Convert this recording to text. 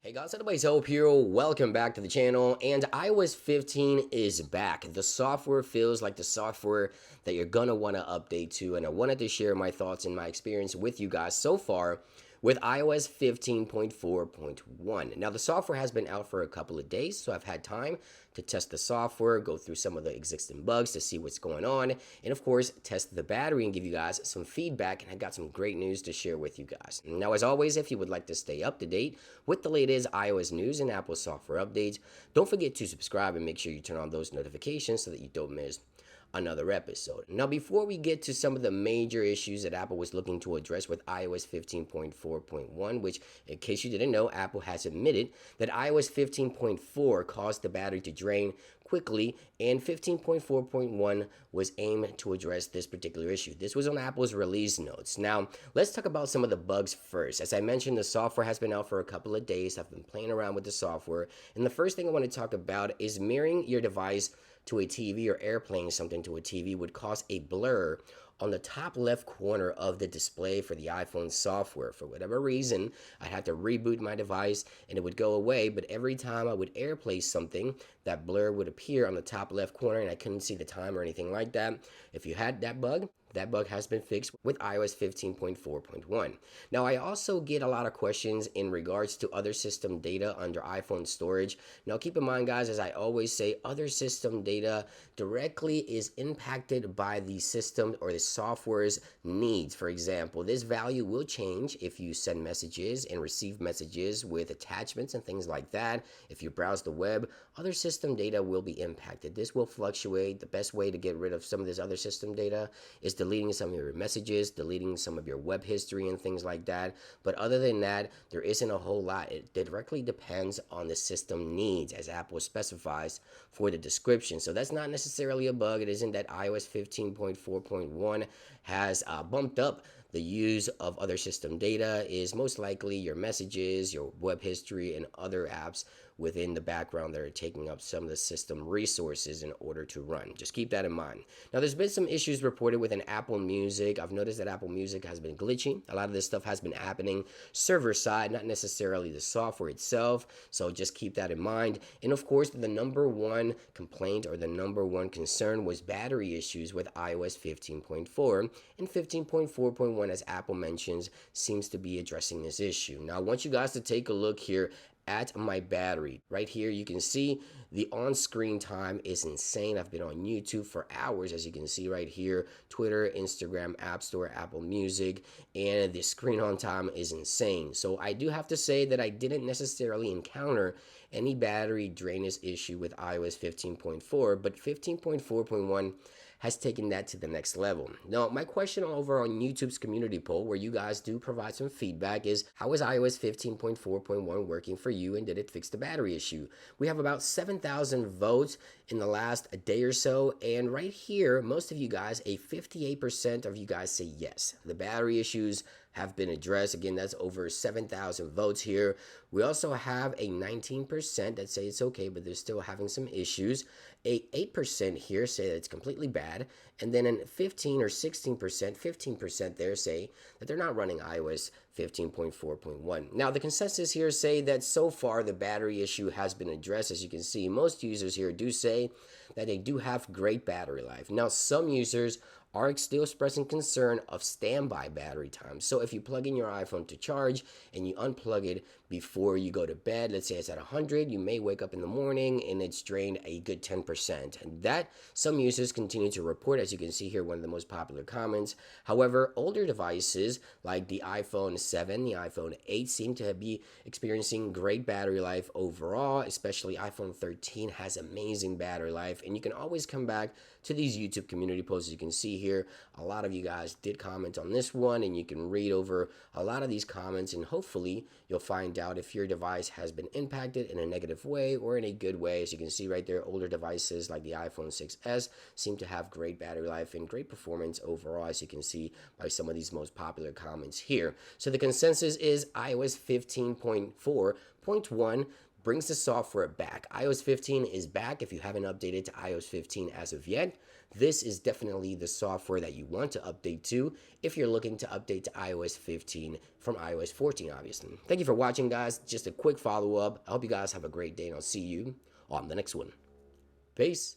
Hey guys, anyways, Hope here. Welcome back to the channel. And iOS 15 is back. The software feels like the software that you're gonna want to update to, and I wanted to share my thoughts and my experience with you guys so far with iOS 15.4.1. Now, the software has been out for a couple of days, so I've had time to test the software, go through some of the existing bugs to see what's going on, and of course, test the battery and give you guys some feedback. And I got some great news to share with you guys. Now, as always, if you would like to stay up to date with the latest iOS news and Apple software updates, don't forget to subscribe and make sure you turn on those notifications so that you don't miss another episode. Now, before we get to some of the major issues that Apple was looking to address with iOS 15.4.1, which, in case you didn't know, Apple has admitted that iOS 15.4 caused the battery to drain quickly, and 15.4.1 was aimed to address this particular issue. This was on Apple's release notes. Now, let's talk about some of the bugs first. As I mentioned, the software has been out for a couple of days. I've been playing around with the software, and the first thing I want to talk about is mirroring your device to a TV or airplaying something to a TV would cause a blur on the top left corner of the display for the iPhone software. For whatever reason, I'd have to reboot my device and it would go away, but every time I would airplay something, that blur would appear on the top left corner and I couldn't see the time or anything like that. If you had that bug has been fixed with iOS 15.4.1. Now, I also get a lot of questions in regards to other system data under iPhone storage. Now, keep in mind, guys, as I always say, other system data directly is impacted by the system or the software's needs. For example, this value will change if you send messages and receive messages with attachments and things like that. If you browse the web, other system data will be impacted. This will fluctuate. The best way to get rid of some of this other system data is deleting some of your messages, deleting some of your web history and things like that. But other than that, there isn't a whole lot. It directly depends on the system needs, as Apple specifies for the description. So that's not necessarily a bug. It isn't that iOS 15.4.1 has bumped up the use of other system data. Is most likely your messages, your web history, and other apps within the background that are taking up some of the system resources in order to run. Just keep that in mind. Now, there's been some issues reported within Apple Music. I've noticed that Apple Music has been glitching. A lot of this stuff has been happening server side, not necessarily the software itself. So just keep that in mind. And of course, the number one complaint or the number one concern was battery issues with iOS 15.4, and 15.4.1, as Apple mentions, seems to be addressing this issue. Now, I want you guys to take a look here at my battery. Right here, you can see the on-screen time is insane. I've been on YouTube for hours, as you can see right here, Twitter, Instagram, App Store, Apple Music, and the screen on time is insane. So I do have to say that I didn't necessarily encounter any battery drainage issue with iOS 15.4, but 15.4.1 has taken that to the next level. Now, my question over on YouTube's community poll, where you guys do provide some feedback, is how is iOS 15.4.1 working for you, and did it fix the battery issue? We have about 7,000 votes in the last day or so, and right here, most of you guys, a 58% of you guys say yes, the battery issues have been addressed. Again, that's over 7,000 votes here. We also have a 19% that say it's okay, but they're still having some issues. A 8% here say that it's completely bad. And then in 15 or 16%, 15% there say that they're not running iOS 15.4.1. Now, the consensus here say that so far the battery issue has been addressed. As you can see, most users here do say that they do have great battery life. Now, some users are still expressing concern of standby battery time. So if you plug in your iPhone to charge and you unplug it before you go to bed, let's say it's at 100, you may wake up in the morning and it's drained a good 10%. And that some users continue to report, as you can see here, one of the most popular comments. However, older devices like the iPhone 7, the iPhone 8 seem to be experiencing great battery life overall, especially iPhone 13 has amazing battery life. And you can always come back to these YouTube community posts. As you can see here, a lot of you guys did comment on this one, and you can read over a lot of these comments, and hopefully you'll find out if your device has been impacted in a negative way or in a good way. As you can see right there, older devices like the iPhone 6s seem to have great battery life and great performance overall, as you can see by some of these most popular comments here. So the consensus is iOS 15.4 Point one, brings the software back. iOS 15 is back if you haven't updated to iOS 15 as of yet. This is definitely the software that you want to update to if you're looking to update to iOS 15 from iOS 14, obviously. Thank you for watching, guys. Just a quick follow-up. I hope you guys have a great day, and I'll see you on the next one. Peace.